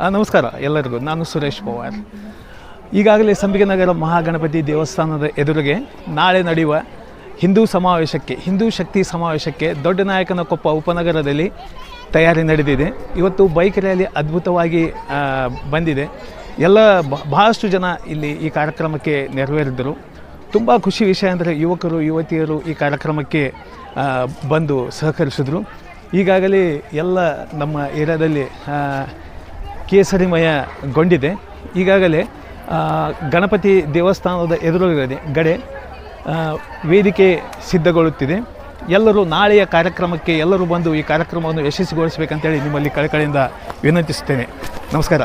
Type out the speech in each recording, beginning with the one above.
ನಮಸ್ಕಾರ ಎಲ್ಲರಿಗೂ. ನಾನು ಸುರೇಶ್ ಪವಾರ್. ಈಗಾಗಲೇ ಸಂಪಿಗೆನಗರ ಮಹಾಗಣಪತಿ ದೇವಸ್ಥಾನದ ಎದುರಿಗೆ ನಾಳೆ ನಡೆಯುವ ಹಿಂದೂ ಸಮಾವೇಶಕ್ಕೆ, ಹಿಂದೂ ಶಕ್ತಿ ಸಮಾವೇಶಕ್ಕೆ ದೊಡ್ಡನಾಯಕನಕೊಪ್ಪ ಉಪನಗರದಲ್ಲಿ ತಯಾರಿ ನಡೆದಿದೆ. ಇವತ್ತು ಬೈಕ್ ರ್ಯಾಲಿ ಅದ್ಭುತವಾಗಿ ಬಂದಿದೆ. ಎಲ್ಲ ಬಹಳಷ್ಟು ಜನ ಇಲ್ಲಿ ಈ ಕಾರ್ಯಕ್ರಮಕ್ಕೆ ನೆರವೇರಿದ್ದರು. ತುಂಬ ಖುಷಿ ವಿಷಯ ಅಂದರೆ ಯುವಕರು ಯುವತಿಯರು ಈ ಕಾರ್ಯಕ್ರಮಕ್ಕೆ ಬಂದು ಸಹಕರಿಸಿದರು. ಈಗಾಗಲೇ ಎಲ್ಲ ನಮ್ಮ ಏರಿಯಾದಲ್ಲಿ ಕೇಸರಿಮಯಗೊಂಡಿದೆ. ಈಗಾಗಲೇ ಗಣಪತಿ ದೇವಸ್ಥಾನದ ಎದುರುಗಡೆ ವೇದಿಕೆ ಸಿದ್ಧಗೊಳ್ಳುತ್ತಿದೆ. ಎಲ್ಲರೂ ನಾಳೆಯ ಕಾರ್ಯಕ್ರಮಕ್ಕೆ ಎಲ್ಲರೂ ಬಂದು ಈ ಕಾರ್ಯಕ್ರಮವನ್ನು ಯಶಸ್ವಿಗೊಳಿಸಬೇಕಂತೇಳಿ ನಿಮ್ಮಲ್ಲಿ ಕಳಕಳಿಯಿಂದ ವಿನಂತಿಸುತ್ತೇನೆ. ನಮಸ್ಕಾರ.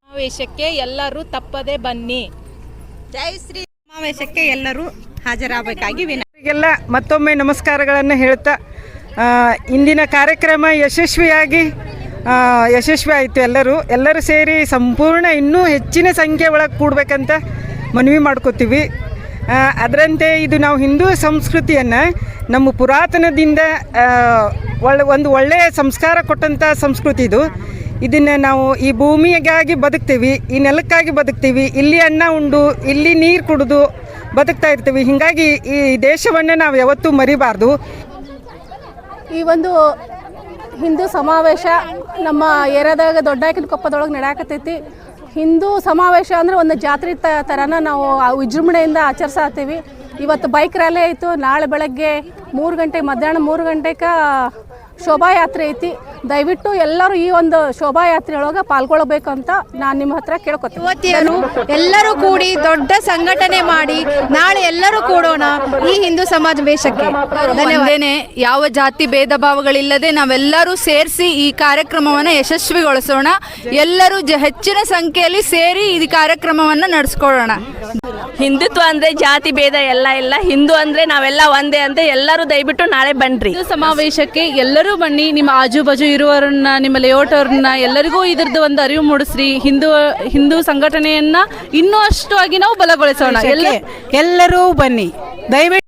ಸಮಾವೇಶಕ್ಕೆ ಎಲ್ಲರೂ ತಪ್ಪದೆ ಬನ್ನಿ. ಜೈ ಶ್ರೀ. ಸಮಾವೇಶಕ್ಕೆ ಎಲ್ಲರೂ ಹಾಜರಾಗಬೇಕಾಗಿ ವಿನಂತಿಗೆಲ್ಲ ಮತ್ತೊಮ್ಮೆ ನಮಸ್ಕಾರಗಳನ್ನು ಹೇಳ್ತಾ, ಇಂದಿನ ಕಾರ್ಯಕ್ರಮ ಯಶಸ್ವಿ ಆಯಿತು. ಎಲ್ಲರೂ ಸೇರಿ ಸಂಪೂರ್ಣ ಇನ್ನೂ ಹೆಚ್ಚಿನ ಸಂಖ್ಯೆ ಒಳಗೆ ಕೂಡಬೇಕಂತ ಮನವಿ ಮಾಡ್ಕೋತೀವಿ. ಅದರಂತೆ ಇದು ನಾವು ಹಿಂದೂ ಸಂಸ್ಕೃತಿಯನ್ನು ನಮ್ಮ ಪುರಾತನದಿಂದ ಒಂದು ಒಳ್ಳೆಯ ಸಂಸ್ಕಾರ ಕೊಟ್ಟಂಥ ಸಂಸ್ಕೃತಿ ಇದು. ಇದನ್ನು ನಾವು ಈ ಭೂಮಿಗಾಗಿ ಬದುಕ್ತೀವಿ, ಈ ನೆಲಕ್ಕಾಗಿ ಬದುಕ್ತೀವಿ, ಇಲ್ಲಿ ಅನ್ನ ಉಂಡು ಇಲ್ಲಿ ನೀರು ಕುಡಿದು ಬದುಕ್ತಾ ಇರ್ತೀವಿ. ಹೀಗಾಗಿ ಈ ದೇಶವನ್ನು ನಾವು ಯಾವತ್ತೂ ಮರಿಬಾರ್ದು. ಈ ಒಂದು ಹಿಂದೂ ಸಮಾವೇಶ ನಮ್ಮ ಏರಿಯಾದಾಗ ದೊಡ್ಡನಾಯಕನಕೊಪ್ಪದೊಳಗೆ ನಡೆಯಕತ್ತೈತಿ. ಹಿಂದೂ ಸಮಾವೇಶ ಅಂದರೆ ಒಂದು ಜಾತ್ರೆ ಥರನ ನಾವು ವಿಜೃಂಭಣೆಯಿಂದ ಆಚರಿಸತ್ತೀವಿ. ಇವತ್ತು ಬೈಕ್ ರ್ಯಾಲಿ ಆಯಿತು. ನಾಳೆ ಬೆಳಗ್ಗೆ 3 ಗಂಟೆ ಮಧ್ಯಾಹ್ನ 3 ಗಂಟೆಗೆ ಶೋಭಾಯಾತ್ರೆ ಐತಿ. ದಯವಿಟ್ಟು ಎಲ್ಲರೂ ಈ ಒಂದು ಶೋಭಾಯಾತ್ರೆಯೊಳಗೆ ಪಾಲ್ಗೊಳ್ಳಬೇಕು ಅಂತ ನಾನು ನಿಮ್ಮ ಹತ್ರ ಕೇಳ್ಕೊತೀನಿ. ಯುವತಿಯರು ಎಲ್ಲರೂ ಕೂಡಿ ದೊಡ್ಡ ಸಂಘಟನೆ ಮಾಡಿ ನಾಳೆ ಎಲ್ಲರೂ ಕೂಡೋಣ ಈ ಹಿಂದೂ ಸಮಾವೇಶಕ್ಕೆ. ಧನ್ಯವಾದ. ಯಾವ ಜಾತಿ ಭೇದ ಭಾವಗಳಿಲ್ಲದೆ ನಾವೆಲ್ಲರೂ ಸೇರಿಸಿ ಈ ಕಾರ್ಯಕ್ರಮವನ್ನು ಯಶಸ್ವಿಗೊಳಿಸೋಣ. ಎಲ್ಲರೂ ಹೆಚ್ಚಿನ ಸಂಖ್ಯೆಯಲ್ಲಿ ಸೇರಿ ಈ ಕಾರ್ಯಕ್ರಮವನ್ನು ನಡೆಸ್ಕೊಳ್ಳೋಣ. ಹಿಂದುತ್ವ ಅಂದ್ರೆ ಜಾತಿ ಭೇದ ಎಲ್ಲ ಇಲ್ಲ. ಹಿಂದೂ ಅಂದ್ರೆ ನಾವೆಲ್ಲ ಒಂದೇ ಅಂತ ಎಲ್ಲರೂ ದಯವಿಟ್ಟು ನಾಳೆ ಬನ್ರಿ. ಸಮಾವೇಶಕ್ಕೆ ಎಲ್ಲರೂ ಬನ್ನಿ. ನಿಮ್ಮ ಆಜು ಬಾಜು ಇರುವವರನ್ನ, ನಿಮ್ಮ ಲೇಔಟ್ ಅವ್ರನ್ನ ಎಲ್ಲರಿಗೂ ಇದ್ರದ್ದು ಒಂದು ಅರಿವು ಮೂಡಿಸ್ರಿ. ಹಿಂದೂ ಸಂಘಟನೆಯನ್ನ ಇನ್ನೂ ಅಷ್ಟು ಆಗಿ ನಾವು ಬಲಗೊಳಿಸೋಣ. ಎಲ್ಲರೂ ಬನ್ನಿ ದಯವಿಟ್ಟು.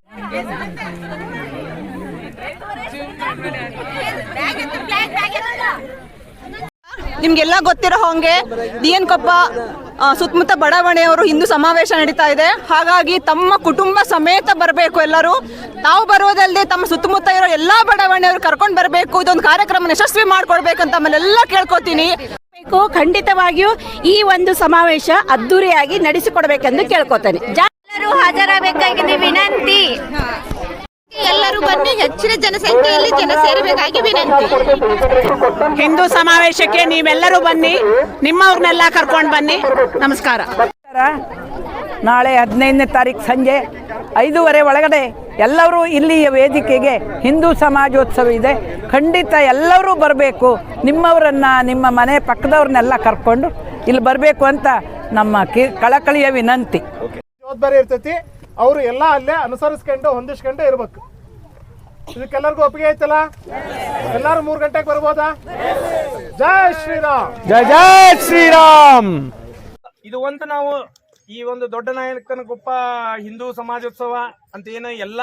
ನಿಮ್ಗೆಲ್ಲ ಗೊತ್ತಿರೋ ಹಾಗೆ DN-ಕೊಪ್ಪ ಸುತ್ತಮುತ್ತ ಬಡಾವಣೆಯವರು ಹಿಂದೂ ಸಮಾವೇಶ ನಡೀತಾ ಇದೆ. ಹಾಗಾಗಿ ತಮ್ಮ ಕುಟುಂಬ ಸಮೇತ ಬರಬೇಕು. ಎಲ್ಲರೂ ತಾವು ಬರೋದಲ್ಲದೆ ತಮ್ಮ ಸುತ್ತಮುತ್ತ ಇರೋ ಎಲ್ಲಾ ಬಡಾವಣೆಯವರು ಕರ್ಕೊಂಡು ಬರಬೇಕು. ಇದೊಂದು ಕಾರ್ಯಕ್ರಮ ಯಶಸ್ವಿ ಮಾಡ್ಕೊಡ್ಬೇಕಂತ ಆಮೇಲೆಲ್ಲ ಕೇಳ್ಕೊತೀನಿ. ಖಂಡಿತವಾಗಿಯೂ ಈ ಒಂದು ಸಮಾವೇಶ ಅದ್ದೂರಿಯಾಗಿ ನಡೆಸಿಕೊಡ್ಬೇಕೆಂದು ಕೇಳ್ಕೊತೇನೆ. ಎಲ್ಲರೂ ಹಾಜರಾಗಬೇಕಾಗಿದೆ ವಿನಂತಿ. ಎಲ್ಲರೂ ಬನ್ನಿ, ಹೆಚ್ಚಿನ ಜನಸಂಖ್ಯೆಯಲ್ಲಿ ಜನ ಸೇರಬೇಕಾಗಿ ವಿನಂತಿ. ಹಿಂದೂ ಸಮಾವೇಶಕ್ಕೆ ನೀವೆಲ್ಲರೂ ಬನ್ನಿ, ನಿಮ್ಮವ್ರನ್ನೆಲ್ಲ ಕರ್ಕೊಂಡು ಬನ್ನಿ. ನಮಸ್ಕಾರ. ನಾಳೆ 15ನೇ ತಾರೀಕು ಸಂಜೆ 5:30 ಒಳಗಡೆ ಎಲ್ಲರೂ ಇಲ್ಲಿ ವೇದಿಕೆಗೆ ಹಿಂದೂ ಸಮಾಜೋತ್ಸವ ಇದೆ. ಖಂಡಿತ ಎಲ್ಲರೂ ಬರಬೇಕು. ನಿಮ್ಮವರನ್ನು, ನಿಮ್ಮ ಮನೆ ಪಕ್ಕದವ್ರನ್ನೆಲ್ಲ ಕರ್ಕೊಂಡು ಇಲ್ಲಿ ಬರಬೇಕು ಅಂತ ನಮ್ಮ ಕಳಕಳಿಯ ವಿನಂತಿ. ಜವಾಬ್ದಾರಿ ಇರ್ತೈತಿ. ಅವರು ಎಲ್ಲ ಅಲ್ಲೇ ಅನುಸರಿಸ್ಕೊಂಡು ಹೊಂದಿಸ್ಕೊಂಡು ಇರ್ಬೇಕು. ಇದಕ್ಕೆಲ್ಲರಿಗೂ ಒಪ್ಪಿಗೆ ಐತಲ್ಲ? ಎಲ್ಲರೂ 3 ಗಂಟೆಗೆ ಬರ್ಬೋದಾ? ಜೈ ಶ್ರೀರಾಮ್. ಜೈ ಶ್ರೀರಾಮ್. ಇದು ಒಂದು ನಾವು ಈ ಒಂದು ದೊಡ್ಡನಾಯಕನಕೊಪ್ಪ ಹಿಂದೂ ಸಮಾಜೋತ್ಸವ ಅಂತ ಏನು ಎಲ್ಲ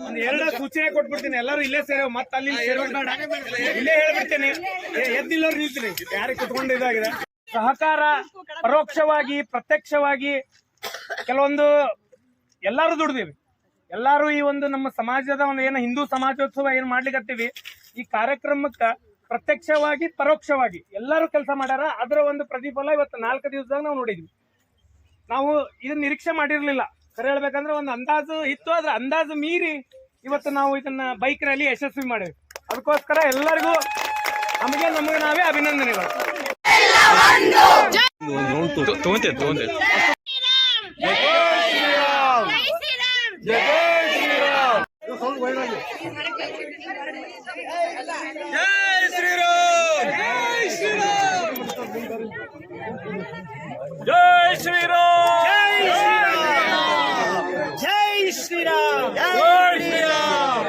ಒಂದು 2 ಸೂಚನೆ ಕೊಟ್ಬಿಡ್ತೀನಿ. ಎಲ್ಲರೂ ಇಲ್ಲೇ ಸೇರೋ, ಮತ್ತೆ ಅಲ್ಲಿ ಇಲ್ಲೇ ಹೇಳ್ಬಿಡ್ತೇನೆ. ಎದ್ದಿಲ್ಲವ್ರು ನಿಲ್ತೀನಿ, ಯಾರಿಗೆ ಕುತ್ಕೊಂಡು ಇದಾಗಿದೆ. ಸಹಕಾರ ಪರೋಕ್ಷವಾಗಿ ಪ್ರತ್ಯಕ್ಷವಾಗಿ ಕೆಲವೊಂದು ಎಲ್ಲರೂ ದುಡ್ದೀವಿ. ಎಲ್ಲರೂ ಈ ಒಂದು ನಮ್ಮ ಸಮಾಜದ ಒಂದು ಏನು ಹಿಂದೂ ಸಮಾಜೋತ್ಸವ ಏನು ಮಾಡ್ಲಿಕ್ಕತ್ತೀವಿ, ಈ ಕಾರ್ಯಕ್ರಮಕ್ಕೆ ಪ್ರತ್ಯಕ್ಷವಾಗಿ ಪರೋಕ್ಷವಾಗಿ ಎಲ್ಲರೂ ಕೆಲಸ ಮಾಡ್ಯಾರ. ಅದರ ಒಂದು ಪ್ರತಿಫಲ ಇವತ್ತು 4 ದಿವಸದಾಗ ನಾವು ನೋಡಿದ್ವಿ. ನಾವು ಇದನ್ನ ನಿರೀಕ್ಷೆ ಮಾಡಿರ್ಲಿಲ್ಲ. ಸರಿ ಹೇಳ್ಬೇಕಂದ್ರೆ ಒಂದು ಅಂದಾಜು ಇತ್ತು, ಅದ್ರ ಅಂದಾಜು ಮೀರಿ ಇವತ್ತು ನಾವು ಇದನ್ನ ಬೈಕ್ ರ್ಯಾಲಿ ಯಶಸ್ವಿ ಮಾಡಿದ್ವಿ. ಅದಕ್ಕೋಸ್ಕರ ಎಲ್ಲರಿಗೂ ನಮಗೆ ನಾವೇ ಅಭಿನಂದನೆಗಳು. जय श्री राम, जय श्री राम, जय श्री राम, जय श्री राम, जय श्री राम।